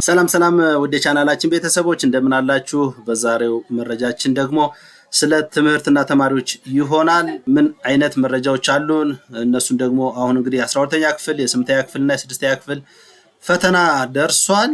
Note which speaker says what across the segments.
Speaker 1: ሰላም ወደ ቻናላችን ቤተሰቦች እንደምን አላችሁ? በዛሬው መረጃችን ደግሞ ስለ ትምህርትና ተማሪዎች ይሆናል። ምን አይነት መረጃዎች አሉን? እነሱን ደግሞ አሁን እንግዲህ 12ኛ ክፍል የ8ኛ ክፍልና የ6ኛ ክፍል ፈተና ደርሷል።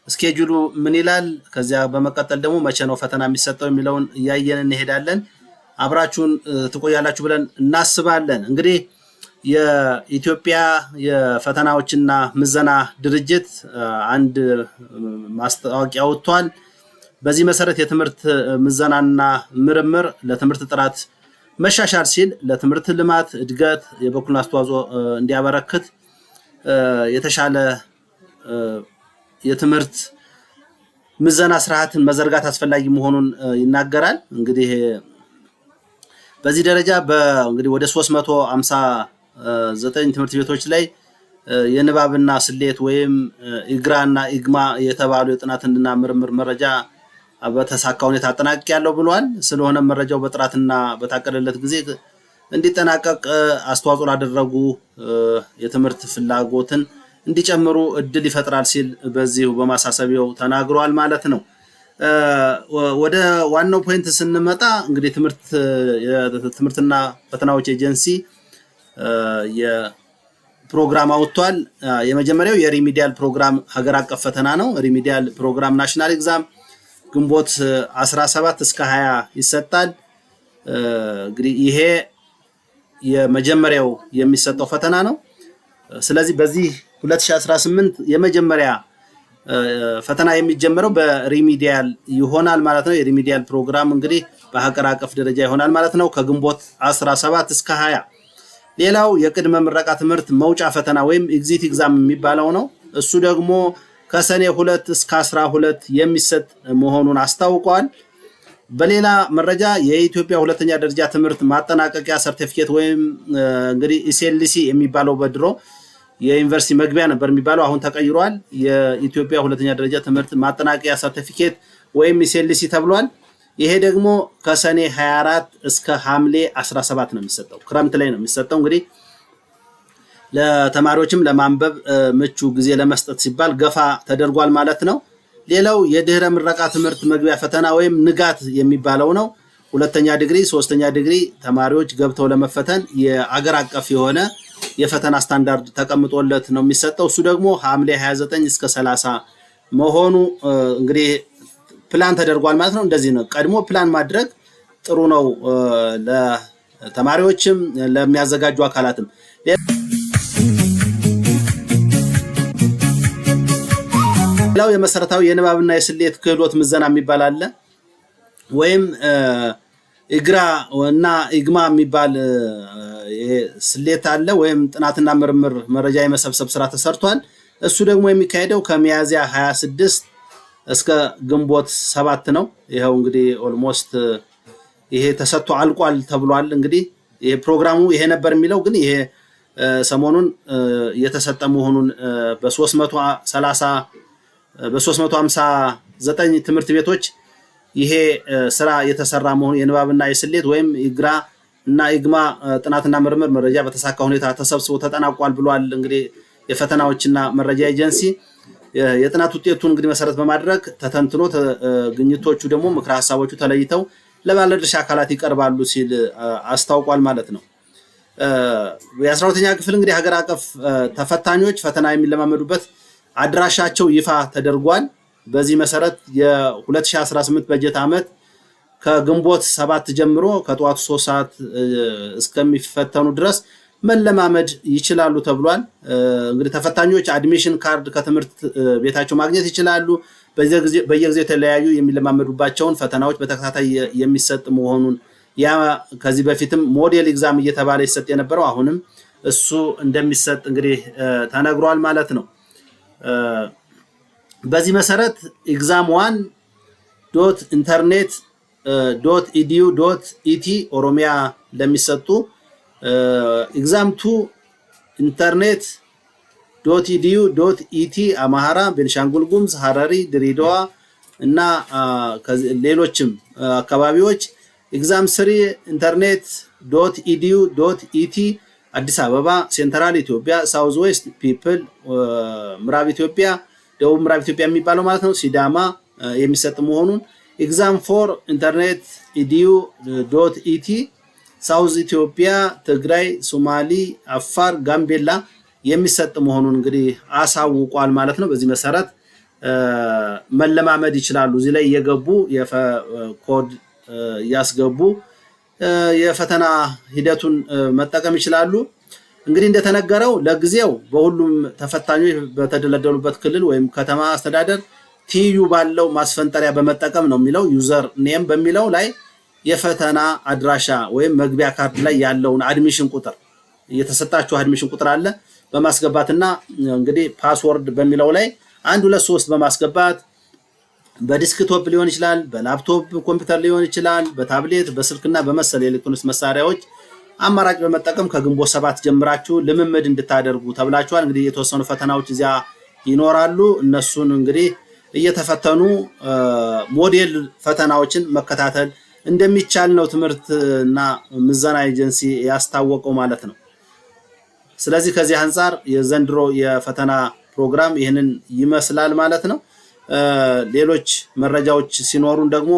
Speaker 1: ስኬጁሉ ምን ይላል? ከዚያ በመቀጠል ደግሞ መቼ ነው ፈተና የሚሰጠው የሚለውን እያየን እንሄዳለን። አብራችሁን ትቆያላችሁ ብለን እናስባለን። እንግዲህ የኢትዮጵያ የፈተናዎችና ምዘና ድርጅት አንድ ማስታወቂያ ወጥቷል። በዚህ መሰረት የትምህርት ምዘናና ምርምር ለትምህርት ጥራት መሻሻል ሲል ለትምህርት ልማት እድገት የበኩሉን አስተዋጽኦ እንዲያበረክት የተሻለ የትምህርት ምዘና ስርዓትን መዘርጋት አስፈላጊ መሆኑን ይናገራል። እንግዲህ በዚህ ደረጃ እንግዲህ ወደ 359 ትምህርት ቤቶች ላይ የንባብና ስሌት ወይም ኢግራና ኢግማ የተባሉ የጥናትና ምርምር መረጃ በተሳካ ሁኔታ አጠናቅቄያለሁ ብሏል። ስለሆነ መረጃው በጥራትና በታቀደለት ጊዜ እንዲጠናቀቅ አስተዋጽኦ ላደረጉ የትምህርት ፍላጎትን እንዲጨምሩ እድል ይፈጥራል ሲል በዚሁ በማሳሰቢያው ተናግሯል ማለት ነው። ወደ ዋናው ፖይንት ስንመጣ እንግዲህ ትምህርትና ፈተናዎች ኤጀንሲ የፕሮግራም አውጥቷል። የመጀመሪያው የሪሚዲያል ፕሮግራም ሀገር አቀፍ ፈተና ነው። ሪሚዲያል ፕሮግራም ናሽናል ኤግዛም ግንቦት 17 እስከ 20 ይሰጣል። እንግዲህ ይሄ የመጀመሪያው የሚሰጠው ፈተና ነው። ስለዚህ በዚህ 2018 የመጀመሪያ ፈተና የሚጀምረው በሪሚዲያል ይሆናል ማለት ነው። የሪሚዲያል ፕሮግራም እንግዲህ በሀገር አቀፍ ደረጃ ይሆናል ማለት ነው ከግንቦት 17 እስከ 20። ሌላው የቅድመ ምረቃ ትምህርት መውጫ ፈተና ወይም ኤግዚት ኤግዛም የሚባለው ነው። እሱ ደግሞ ከሰኔ 2 እስከ 12 የሚሰጥ መሆኑን አስታውቋል። በሌላ መረጃ የኢትዮጵያ ሁለተኛ ደረጃ ትምህርት ማጠናቀቂያ ሰርቲፊኬት ወይም እንግዲህ ኢሲኤልሲ የሚባለው በድሮ የዩኒቨርሲቲ መግቢያ ነበር የሚባለው፣ አሁን ተቀይሯል። የኢትዮጵያ ሁለተኛ ደረጃ ትምህርት ማጠናቀቂያ ሰርቲፊኬት ወይም ኢሲኤልሲ ተብሏል። ይሄ ደግሞ ከሰኔ 24 እስከ ሐምሌ 17 ነው የሚሰጠው፣ ክረምት ላይ ነው የሚሰጠው። እንግዲህ ለተማሪዎችም ለማንበብ ምቹ ጊዜ ለመስጠት ሲባል ገፋ ተደርጓል ማለት ነው። ሌላው የድህረ ምረቃ ትምህርት መግቢያ ፈተና ወይም ንጋት የሚባለው ነው። ሁለተኛ ዲግሪ፣ ሶስተኛ ዲግሪ ተማሪዎች ገብተው ለመፈተን የአገር አቀፍ የሆነ የፈተና ስታንዳርድ ተቀምጦለት ነው የሚሰጠው። እሱ ደግሞ ሐምሌ 29 እስከ 30 መሆኑ እንግዲህ ፕላን ተደርጓል ማለት ነው። እንደዚህ ነው። ቀድሞ ፕላን ማድረግ ጥሩ ነው ለተማሪዎችም ለሚያዘጋጁ አካላትም። ሌላው የመሰረታዊ የንባብና የስሌት ክህሎት ምዘና የሚባል አለ። ወይም ኢግራ እና ኢግማ የሚባል ስሌት አለ። ወይም ጥናትና ምርምር መረጃ የመሰብሰብ ስራ ተሰርቷል። እሱ ደግሞ የሚካሄደው ከሚያዝያ 26 እስከ ግንቦት 7 ነው። ይሄው እንግዲህ ኦልሞስት ይሄ ተሰጥቶ አልቋል ተብሏል። እንግዲህ ይሄ ፕሮግራሙ ይሄ ነበር የሚለው ግን ይሄ ሰሞኑን የተሰጠ መሆኑን በ359 ትምህርት ቤቶች ይሄ ስራ የተሰራ መሆኑ የንባብና የስሌት ወይም ኢግራ እና ኢግማ ጥናትና ምርምር መረጃ በተሳካ ሁኔታ ተሰብስቦ ተጠናቋል ብሏል። እንግዲህ የፈተናዎችና መረጃ ኤጀንሲ የጥናት ውጤቱን እንግዲህ መሰረት በማድረግ ተተንትኖ ግኝቶቹ ደግሞ ምክረ ሀሳቦቹ ተለይተው ለባለድርሻ አካላት ይቀርባሉ ሲል አስታውቋል ማለት ነው። የ12ኛ ክፍል እንግዲህ ሀገር አቀፍ ተፈታኞች ፈተና የሚለማመዱበት አድራሻቸው ይፋ ተደርጓል። በዚህ መሰረት የ2018 በጀት ዓመት ከግንቦት 7 ጀምሮ ከጠዋቱ 3 ሰዓት እስከሚፈተኑ ድረስ መለማመድ ይችላሉ ተብሏል። እንግዲህ ተፈታኞች አድሚሽን ካርድ ከትምህርት ቤታቸው ማግኘት ይችላሉ። በየጊዜው የተለያዩ የሚለማመዱባቸውን ፈተናዎች በተከታታይ የሚሰጥ መሆኑን ያ ከዚህ በፊትም ሞዴል ኤግዛም እየተባለ ይሰጥ የነበረው አሁንም እሱ እንደሚሰጥ እንግዲህ ተነግሯል ማለት ነው። በዚህ መሰረት exam1.internet.edu.et ኦሮሚያ ለሚሰጡ exam2 internet.edu.et አማራ፣ ቤንሻንጉል ጉሙዝ፣ ሐረሪ፣ ድሬዳዋ እና ሌሎችም አካባቢዎች exam3 internet.edu.et አዲስ አበባ፣ ሴንትራል ኢትዮጵያ፣ ሳውዝ ዌስት ፒፕል ምዕራብ ኢትዮጵያ ደቡብ ምዕራብ ኢትዮጵያ የሚባለው ማለት ነው ሲዳማ የሚሰጥ መሆኑን ኤግዛም ፎር ኢንተርኔት edu.et ሳውዝ ኢትዮጵያ፣ ትግራይ፣ ሶማሊ፣ አፋር፣ ጋምቤላ የሚሰጥ መሆኑን እንግዲህ አሳውቋል ማለት ነው። በዚህ መሰረት መለማመድ ይችላሉ። እዚህ ላይ እየገቡ ኮድ ያስገቡ የፈተና ሂደቱን መጠቀም ይችላሉ። እንግዲህ እንደተነገረው ለጊዜው በሁሉም ተፈታኞች በተደለደሉበት ክልል ወይም ከተማ አስተዳደር ቲዩ ባለው ማስፈንጠሪያ በመጠቀም ነው የሚለው ዩዘር ኔም በሚለው ላይ የፈተና አድራሻ ወይም መግቢያ ካርድ ላይ ያለውን አድሚሽን ቁጥር የተሰጣቸው አድሚሽን ቁጥር አለ በማስገባትና እንግዲህ ፓስወርድ በሚለው ላይ 1 2 3 በማስገባት በዲስክቶፕ ሊሆን ይችላል፣ በላፕቶፕ ኮምፒውተር ሊሆን ይችላል፣ በታብሌት በስልክና በመሰል ኤሌክትሮኒክስ መሳሪያዎች አማራጭ በመጠቀም ከግንቦት 7 ጀምራችሁ ልምምድ እንድታደርጉ ተብላችኋል። እንግዲህ የተወሰኑ ፈተናዎች እዚያ ይኖራሉ። እነሱን እንግዲህ እየተፈተኑ ሞዴል ፈተናዎችን መከታተል እንደሚቻል ነው ትምህርትና ምዘና ኤጀንሲ ያስታወቀው ማለት ነው። ስለዚህ ከዚህ አንፃር የዘንድሮ የፈተና ፕሮግራም ይህንን ይመስላል ማለት ነው። ሌሎች መረጃዎች ሲኖሩን ደግሞ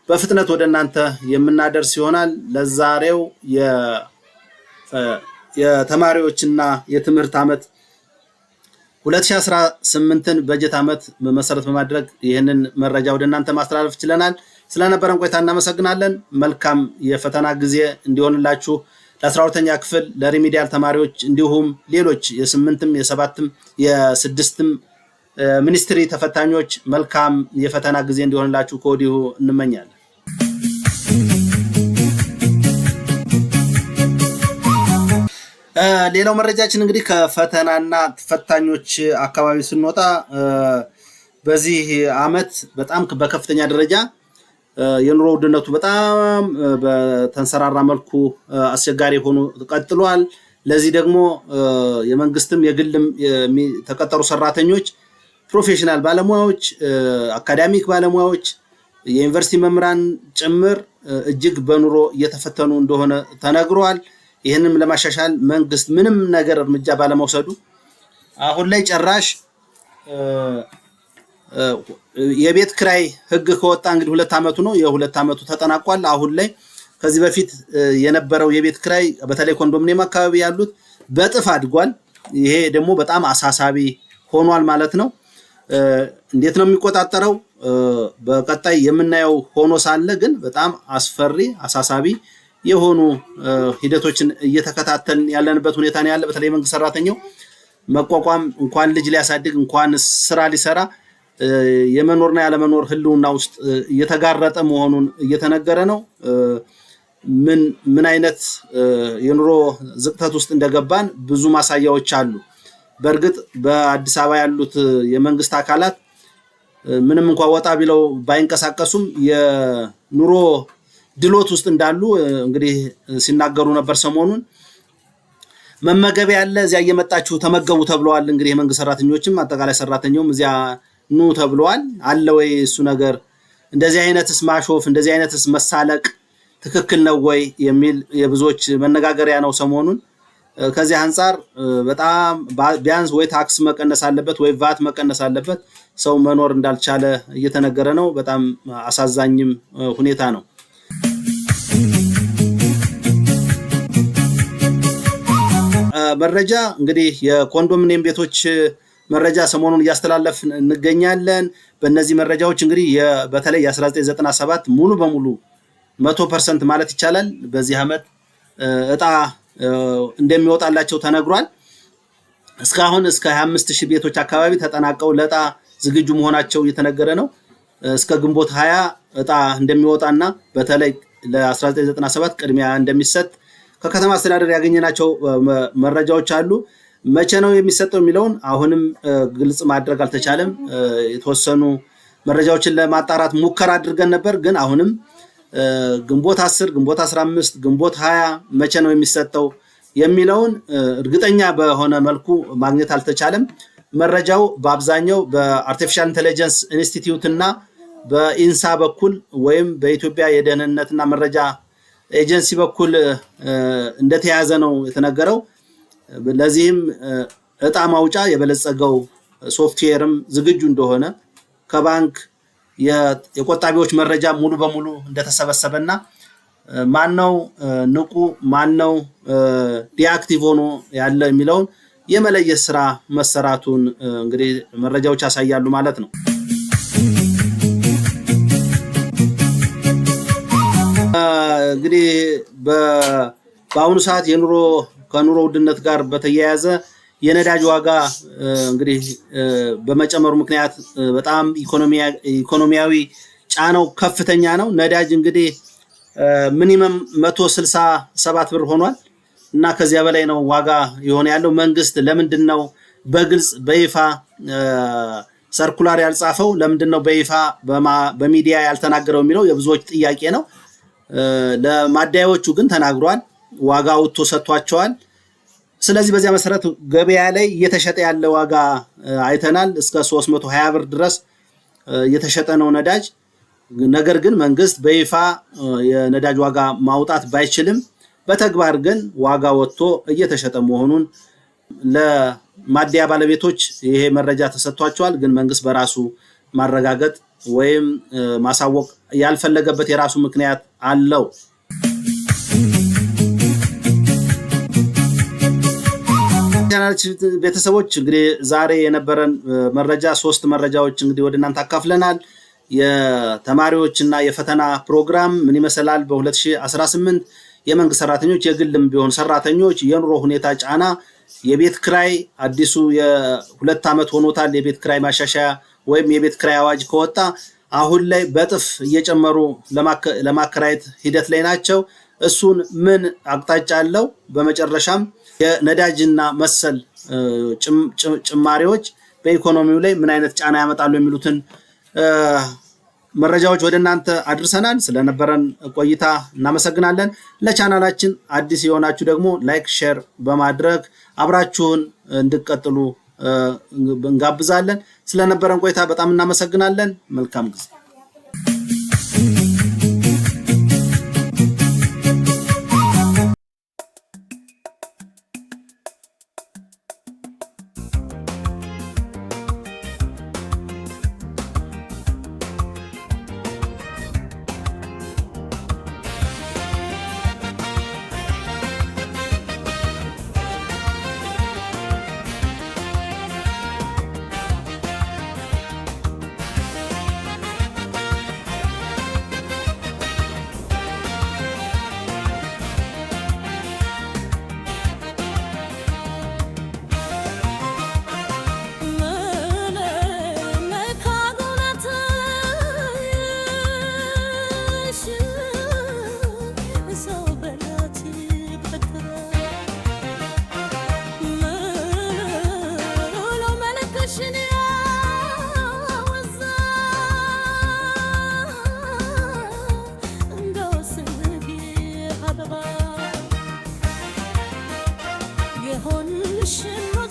Speaker 1: በፍጥነት ወደ እናንተ የምናደርስ ይሆናል። ለዛሬው የተማሪዎችና የትምህርት ዓመት 2018ን በጀት ዓመት መሰረት በማድረግ ይህንን መረጃ ወደ እናንተ ማስተላለፍ ችለናል። ስለነበረን ቆይታ እናመሰግናለን። መልካም የፈተና ጊዜ እንዲሆንላችሁ ለ12ኛ ክፍል ለሪሚዲያል ተማሪዎች እንዲሁም ሌሎች የ8ም የ7ም የ6ም ሚኒስትሪ ተፈታኞች መልካም የፈተና ጊዜ እንዲሆንላችሁ ከወዲሁ እንመኛለን። ሌላው መረጃችን እንግዲህ ከፈተናና ተፈታኞች አካባቢ ስንወጣ በዚህ ዓመት በጣም በከፍተኛ ደረጃ የኑሮ ውድነቱ በጣም በተንሰራራ መልኩ አስቸጋሪ ሆኖ ቀጥሏል። ለዚህ ደግሞ የመንግስትም የግልም የተቀጠሩ ሰራተኞች፣ ፕሮፌሽናል ባለሙያዎች፣ አካዳሚክ ባለሙያዎች፣ የዩኒቨርሲቲ መምህራን ጭምር እጅግ በኑሮ እየተፈተኑ እንደሆነ ተነግሯል። ይህንም ለማሻሻል መንግስት ምንም ነገር እርምጃ ባለመውሰዱ አሁን ላይ ጭራሽ የቤት ክራይ ህግ ከወጣ እንግዲህ 2 ዓመቱ ነው። የ2 ዓመቱ ተጠናቋል። አሁን ላይ ከዚህ በፊት የነበረው የቤት ክራይ በተለይ ኮንዶሚኒየም አካባቢ ያሉት በጥፍ አድጓል። ይሄ ደግሞ በጣም አሳሳቢ ሆኗል ማለት ነው። እንዴት ነው የሚቆጣጠረው? በቀጣይ የምናየው ሆኖ ሳለ ግን በጣም አስፈሪ አሳሳቢ የሆኑ ሂደቶችን እየተከታተልን ያለንበት ሁኔታ ነው ያለ። በተለይ መንግስት ሰራተኛው መቋቋም እንኳን ልጅ ሊያሳድግ እንኳን ስራ ሊሰራ የመኖርና ያለመኖር ህልውና ውስጥ እየተጋረጠ መሆኑን እየተነገረ ነው። ምን አይነት የኑሮ ዝቅጠት ውስጥ እንደገባን ብዙ ማሳያዎች አሉ። በእርግጥ በአዲስ አበባ ያሉት የመንግስት አካላት ምንም እንኳን ወጣ ቢለው ባይንቀሳቀሱም የኑሮ ድሎት ውስጥ እንዳሉ እንግዲህ ሲናገሩ ነበር። ሰሞኑን መመገቢያ ያለ እዚያ እየመጣችሁ ተመገቡ ተብለዋል። እንግዲህ የመንግስት ሰራተኞችም አጠቃላይ ሰራተኛውም እዚያ ኑ ተብለዋል። አለ ወይ እሱ ነገር? እንደዚህ አይነትስ ማሾፍ፣ እንደዚህ አይነትስ መሳለቅ ትክክል ነው ወይ የሚል የብዙዎች መነጋገሪያ ነው ሰሞኑን። ከዚህ አንፃር በጣም ቢያንስ ወይ ታክስ መቀነስ አለበት ወይ ቫት መቀነስ አለበት። ሰው መኖር እንዳልቻለ እየተነገረ ነው። በጣም አሳዛኝም ሁኔታ ነው። መረጃ እንግዲህ የኮንዶሚኒየም ቤቶች መረጃ ሰሞኑን እያስተላለፍን እንገኛለን። በእነዚህ መረጃዎች እንግዲህ በተለይ የ1997 ሙሉ በሙሉ 100% ማለት ይቻላል በዚህ ዓመት እጣ እንደሚወጣላቸው ተነግሯል። እስካሁን እስከ 25000 ቤቶች አካባቢ ተጠናቀው ለእጣ ዝግጁ መሆናቸው እየተነገረ ነው። እስከ ግንቦት 20 እጣ እንደሚወጣና በተለይ ለ1997 ቅድሚያ እንደሚሰጥ ከከተማ አስተዳደር ያገኘናቸው መረጃዎች አሉ። መቼ ነው የሚሰጠው የሚለውን አሁንም ግልጽ ማድረግ አልተቻለም። የተወሰኑ መረጃዎችን ለማጣራት ሙከራ አድርገን ነበር፣ ግን አሁንም ግንቦት 10፣ ግንቦት 15፣ ግንቦት 20 መቼ ነው የሚሰጠው የሚለውን እርግጠኛ በሆነ መልኩ ማግኘት አልተቻለም። መረጃው በአብዛኛው በአርቲፊሻል ኢንተለጀንስ ኢንስቲትዩት እና በኢንሳ በኩል ወይም በኢትዮጵያ የደህንነትና መረጃ ኤጀንሲ በኩል እንደተያዘ ነው የተነገረው። ለዚህም እጣ ማውጫ የበለጸገው ሶፍትዌርም ዝግጁ እንደሆነ ከባንክ የቆጣቢዎች መረጃ ሙሉ በሙሉ እንደተሰበሰበና ማነው ንቁ ማነው ዲአክቲቭ ሆኖ ያለ የሚለውን የመለየት ስራ መሰራቱን እንግዲህ መረጃዎች ያሳያሉ ማለት ነው። እንግዲህ በአሁኑ ሰዓት ከኑሮ ውድነት ጋር በተያያዘ የነዳጅ ዋጋ እንግዲህ በመጨመሩ ምክንያት በጣም ኢኮኖሚያዊ ጫናው ከፍተኛ ነው። ነዳጅ እንግዲህ ሚኒመም 167 ብር ሆኗል እና ከዚያ በላይ ነው ዋጋ የሆነ ያለው። መንግስት ለምንድነው በግልጽ በይፋ ሰርኩላር ያልጻፈው? ለምንድነው በይፋ በሚዲያ ያልተናገረው የሚለው የብዙዎች ጥያቄ ነው። ለማደያዎቹ ግን ተናግሯል። ዋጋ ወጥቶ ሰጥቷቸዋል። ስለዚህ በዚያ መሰረት ገበያ ላይ እየተሸጠ ያለ ዋጋ አይተናል። እስከ 320 ብር ድረስ እየተሸጠ ነው ነዳጅ። ነገር ግን መንግስት በይፋ የነዳጅ ዋጋ ማውጣት ባይችልም በተግባር ግን ዋጋ ወጥቶ እየተሸጠ መሆኑን ለማደያ ባለቤቶች ይሄ መረጃ ተሰጥቷቸዋል። ግን መንግስት በራሱ ማረጋገጥ ወይም ማሳወቅ ያልፈለገበት የራሱ ምክንያት አለው። ቤተሰቦች እንግዲህ ዛሬ የነበረን መረጃ 3 መረጃዎች እንግዲህ ወደ እናንተ አካፍለናል። የተማሪዎችና የፈተና ፕሮግራም ምን ይመስላል በ2018 የመንግስት ሰራተኞች የግልም ቢሆን ሰራተኞች የኑሮ ሁኔታ ጫና፣ የቤት ክራይ አዲሱ የ2 ዓመት ሆኖታል የቤት ክራይ ማሻሻያ ወይም የቤት ክራይ አዋጅ ከወጣ አሁን ላይ በጥፍ እየጨመሩ ለማከራየት ሂደት ላይ ናቸው። እሱን ምን አቅጣጫ አለው? በመጨረሻም የነዳጅና መሰል ጭማሪዎች በኢኮኖሚው ላይ ምን አይነት ጫና ያመጣሉ የሚሉትን መረጃዎች ወደ እናንተ አድርሰናል። ስለነበረን ቆይታ እናመሰግናለን። ለቻናላችን አዲስ የሆናችሁ ደግሞ ላይክ፣ ሼር በማድረግ አብራችሁን እንድትቀጥሉ እንጋብዛለን። ስለነበረን ቆይታ በጣም እናመሰግናለን። መልካም ጊዜ
Speaker 2: የሆንሽማ